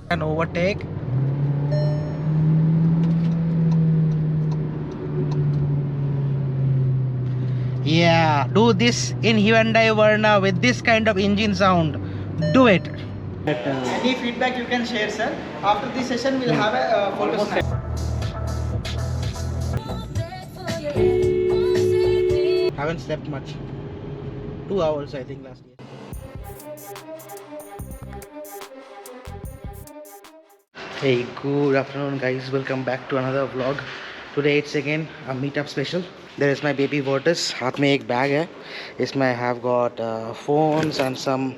and overtake. Yeah, do this in Hyundaiverna with this kind of engine sound. Do it. Any feedback you can share, sir. After this session, we'll have a photo snap. Haven't slept much. 2 hours, I think, last year. Hey, good afternoon, guys. Welcome back to another vlog. Today it's again a meetup special. There is my baby Virtus. हाथ में एक bag है. इसमें I have got phones and some,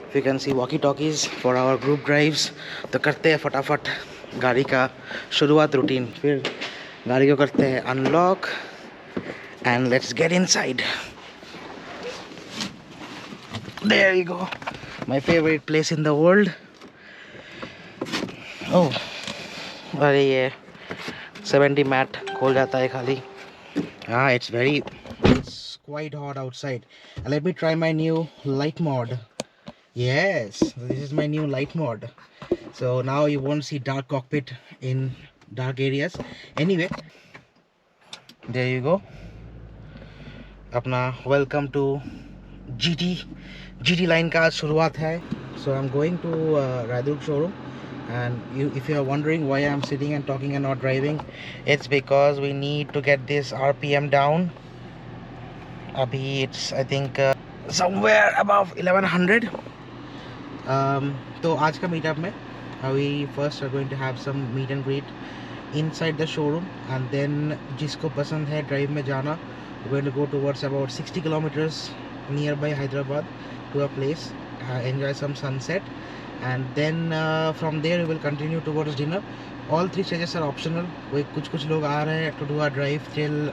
if you can see, walkie-talkies for our group drives. तो करते हैं फटाफट गाड़ी का शुरुआत रूटीन. फिर गाड़ी को करते हैं unlock and let's get inside. There you go. My favorite place in the world. Oh, अरे ये 70 mat खोल जाता है खाली. It's quite hot outside. And let me try my new light mod. Yes, this is my new light mod. So now you won't see dark cockpit in dark areas. Anyway, there you go. अपना welcome to GT line का शुरुआत है. So I'm going to Hyderabad showroom. And if you are wondering why I'm sitting and talking and not driving, it's because we need to get this RPM down. Abhi it's I think somewhere above 1100. तो आज का meetup में we first are going to have some meet and greet inside the showroom, and then जिसको पसंद है drive में जाना, we're going to go towards about 60 kilometers nearby Hyderabad to a place, enjoy some sunset. And then from there we will continue towards dinner. All three stages are optional. कुछ लोग आ रहे हैं to do a drive till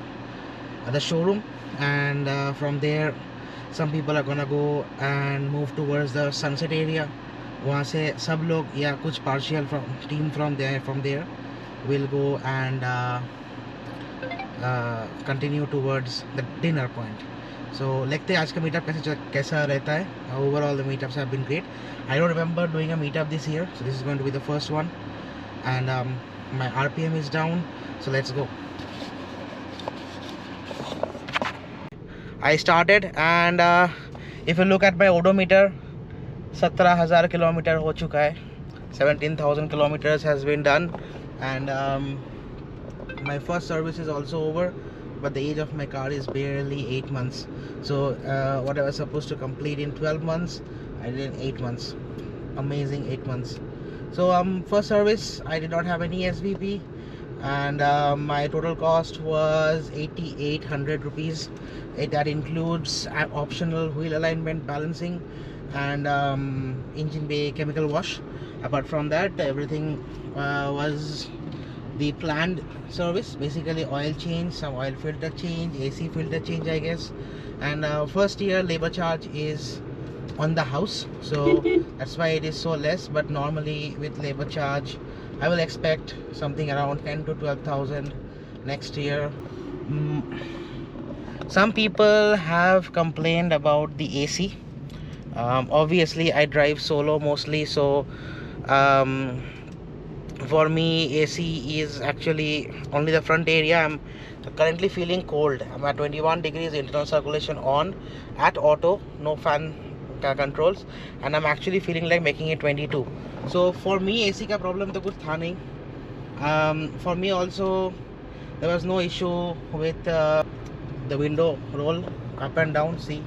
the showroom, and from there some people are gonna go and move towards the sunset area. वहाँ से सब लोग या कुछ partial team from there will go and continue towards the dinner point. So देखते हैं आज का meetup कैसा रहता है. Overall the meetups have been great. I don't remember doing a meetup this year, so this is going to be the first one. And my RPM is down, so let's go. I started, and if you look at my odometer, 17,000 kilometers हो चुका है. 17,000 kilometers has been done, and my first service is also over. But the age of my car is barely 8 months. So what I was supposed to complete in 12 months, I did in 8 months. Amazing 8 months. So first service, I did not have any SVP, and my total cost was 8,800 rupees. That includes optional wheel alignment, balancing, and engine bay chemical wash. Apart from that, everything was the planned service, basically oil change, some oil filter change, AC filter change, I guess. And first year labor charge is on the house, so that's why it is so less. But normally with labor charge I will expect something around 10 to 12,000 next year. Some people have complained about the AC. Obviously I drive solo mostly, so for me AC is actually only the front area. I'm currently feeling cold. I'm at 21 degrees, internal circulation on at auto, no fan controls, and I'm actually feeling like making it 22. So for me AC का problem तो कुछ था नहीं. For me also there was no issue with the window roll up and down. See,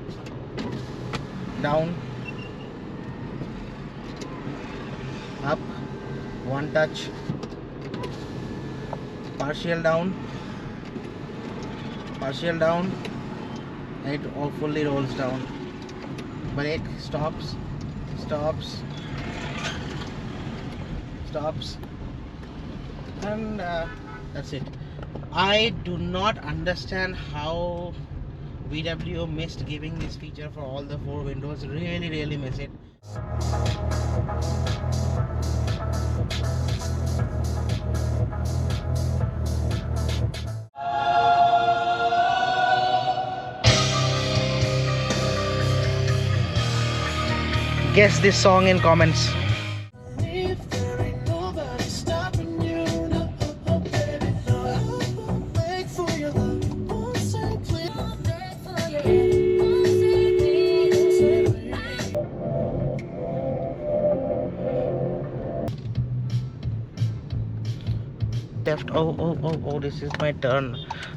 down, up, one touch, partial down, it all fully rolls down. Brake, stops, and that's it. I do not understand how VW missed giving this feature for all the 4 windows. Really miss it. Guess this song in comments. theft. Oh, this is my turn.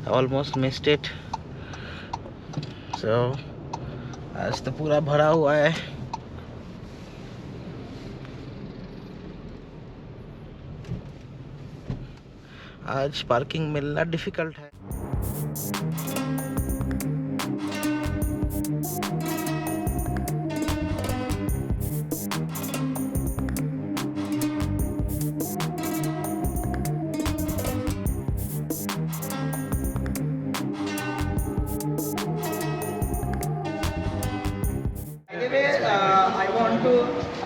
I almost missed it. So आज तो पूरा भरा हुआ है. आज parking मिलना difficult है. I want to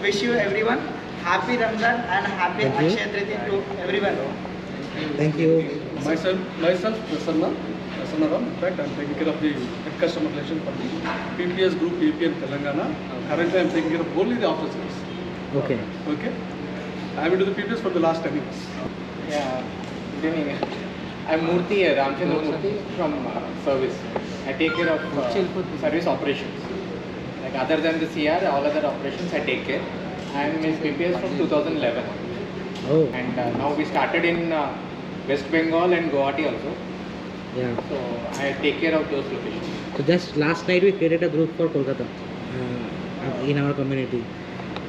wish you everyone happy Ramadan and happy Akshaya Tritiya to everyone. Thank you. Myself, Prasanna. In fact, I'm taking care of the customer relation for the PPS group, AP and Telangana. Currently, I'm taking care of only the after sales. Okay. Okay. I've been to the PPS for the last 10 years. Yeah, good evening. I'm Murthy, Ramchandra Murthy from service. I take care of service operations. Like other than the CR, all other operations I take care. I'm in PPS from 2011. Oh. And now we started in West Bengal and Guwahati also. Yeah. So I take care of those locations. So just last night we created a group for Kolkata in our community.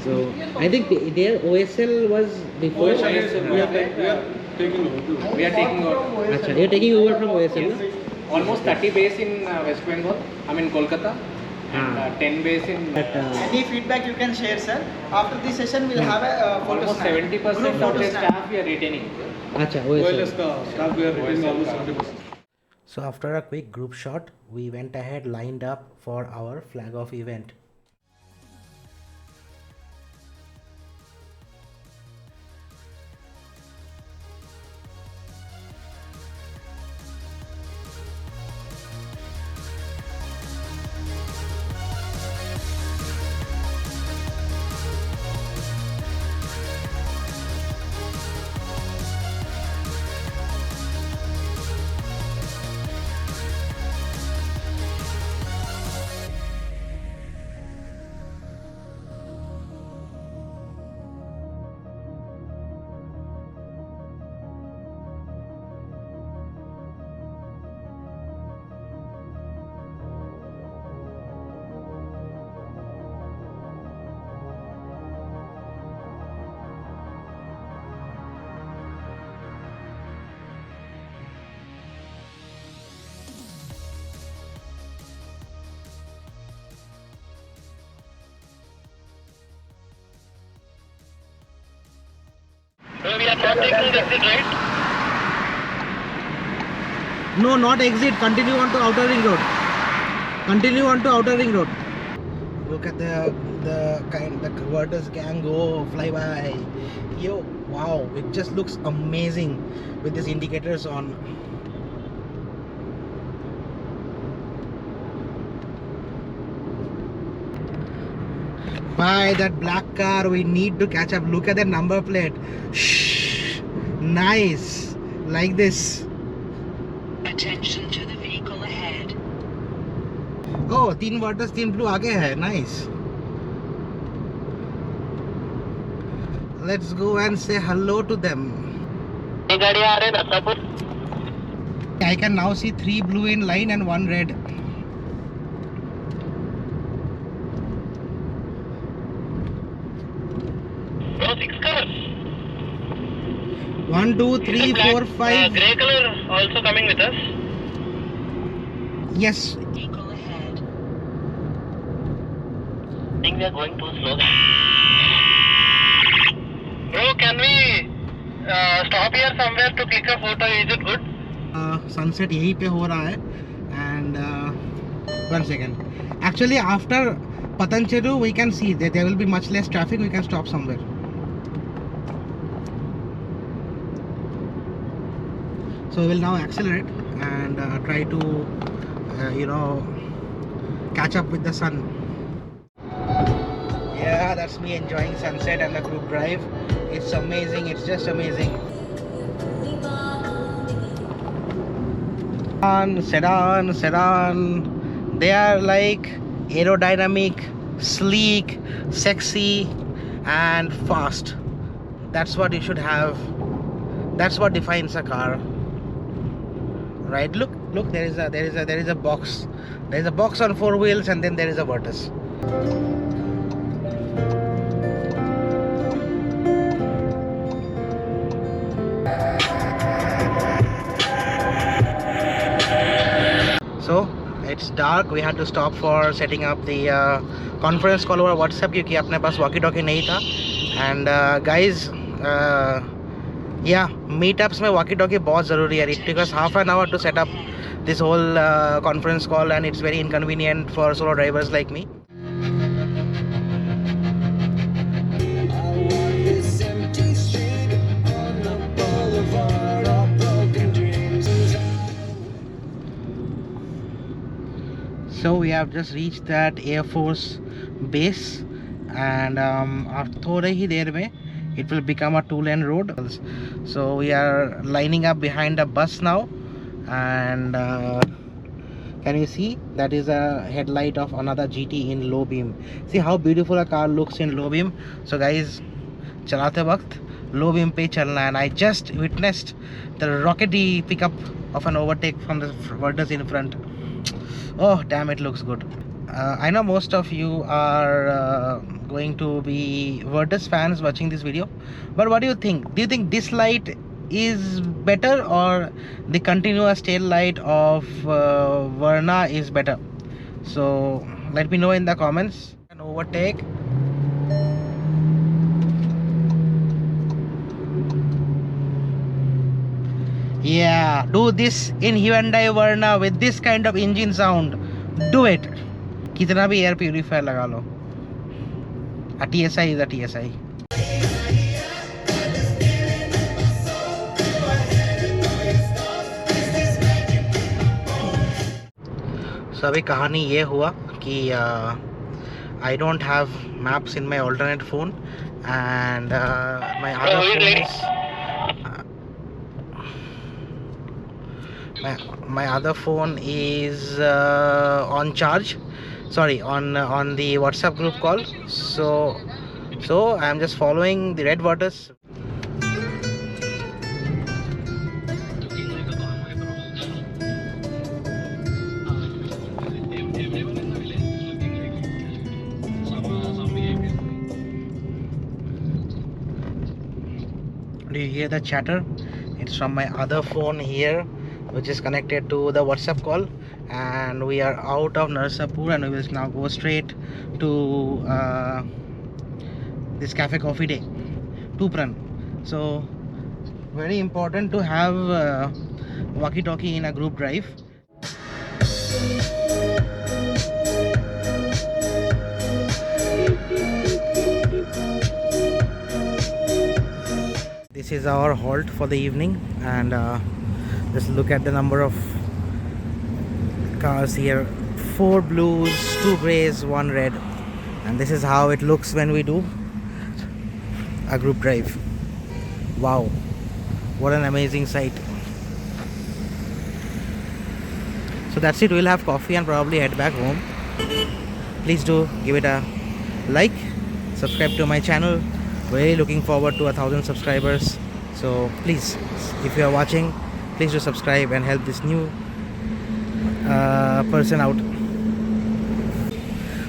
So I think their OSL was before. We are taking over. We are taking over. Achha, you're taking over from OSL, Yes. Almost 30 bays in West Bengal. I mean Kolkata. And 10 bays in. Any feedback you can share, sir. After this session, we'll have a photo Almost snap. 70% Group of photo the snap. staff we are retaining. Acha, Well, OSL. as the staff, we are retaining almost 70%. So after a quick group shot, we went ahead, lined up for our flag off event. So we are not taking the exit, right? No, not exit. Continue on to outer ring road. Continue on to outer ring road. Look at the Virtus gang go fly by. Yo, wow! It just looks amazing with these indicators on. By that black car, we need to catch up. Look at that number plate. Shh, nice, like this. Attention to the vehicle ahead. Oh, 3 Virtus 3 blue आगे है. Nice. Let's go and say hello to them. ये गाड़ी आ रहे नसापुर. I can now see 3 blue in line and 1 red. Bro, 6 cars. 1, 2, 3, 4, 5. Grey color also coming with us. Yes. Vehicle ahead. I think we are going too slow. Bro, can we stop here somewhere to click a photo? Is it good? Sunset यहीं पे हो रहा है. And 1 second. Actually, after Patancheru, we can see that there will be much less traffic. We can stop somewhere. So we will now accelerate and try to, catch up with the sun. Yeah, that's me enjoying sunset and the group drive. It's amazing. It's just amazing. Sedan. They are like aerodynamic, sleek, sexy, and fast. That's what you should have. That's what defines a car, right? Look, there is a box. There is a box on 4 wheels, and then there is a Virtus. So it's dark. We had to stop for setting up the conference call over WhatsApp क्योंकि अपने पास walkie talkie नहीं था. And guys, yeah, meetups में walkie talkie बहुत ज़रूरी है. It took us half an hour to set up this whole conference call, and it's very inconvenient for solo drivers like me. So we have just reached that Air Force base, and after थोड़े ही देर में it will become a 2-lane road. So we are lining up behind a bus now, and can you see that is a headlight of another GT in low beam. See how beautiful a car looks in low beam. So guys, चलाते वक्त low beam पे चलना है. And I just witnessed the rockety pickup of an overtake from the Virtus in front. Oh damn, it looks good. I know most of you are going to be Virtus fans watching this video, but what do you think? Do you think this light is better, or the continuous tail light of Verna is better? So let me know in the comments. An overtake. Yeah, do this in Hyundai Verna with this kind of engine sound. Do it. कितना भी air purifier लगा लो. A TSI is a TSI. So अभी कहानी ये हुआ कि I don't have maps in my alternate phone, and my other phone is my other phone is on charge. Sorry, on the WhatsApp group call. So I am just following the red Virtus. Do you hear the chatter? It's from my other phone here, which is connected to the WhatsApp call, and we are out of Narsapur, and we will now go straight to this cafe coffee day, Tupran. So very important to have walkie-talkie in a group drive. This is our halt for the evening, and just look at the number of cars here. 4 blues, 2 grays, 1 red, and this is how it looks when we do a group drive. Wow, what an amazing sight. So that's it. We'll have coffee and probably head back home. Please do give it a like, subscribe to my channel. Really looking forward to 1,000 subscribers. So please, if you are watching, please do subscribe and help this new person out.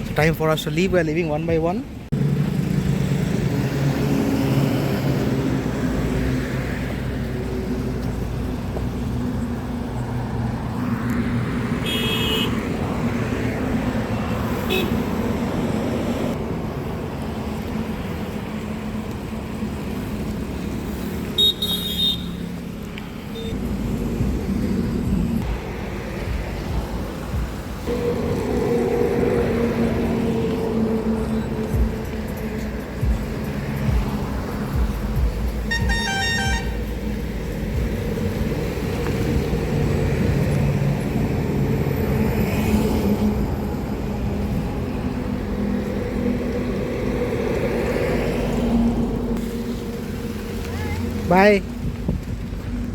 So time for us to leave. We are leaving one by one. Bye.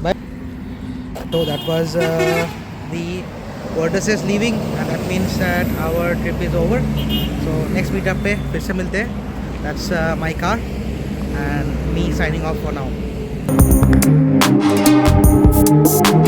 Bye. So that was the Virtus is leaving, and that means that our trip is over. So next meetup पे फिर से मिलते हैं. That's my car, and me signing off for now. Thank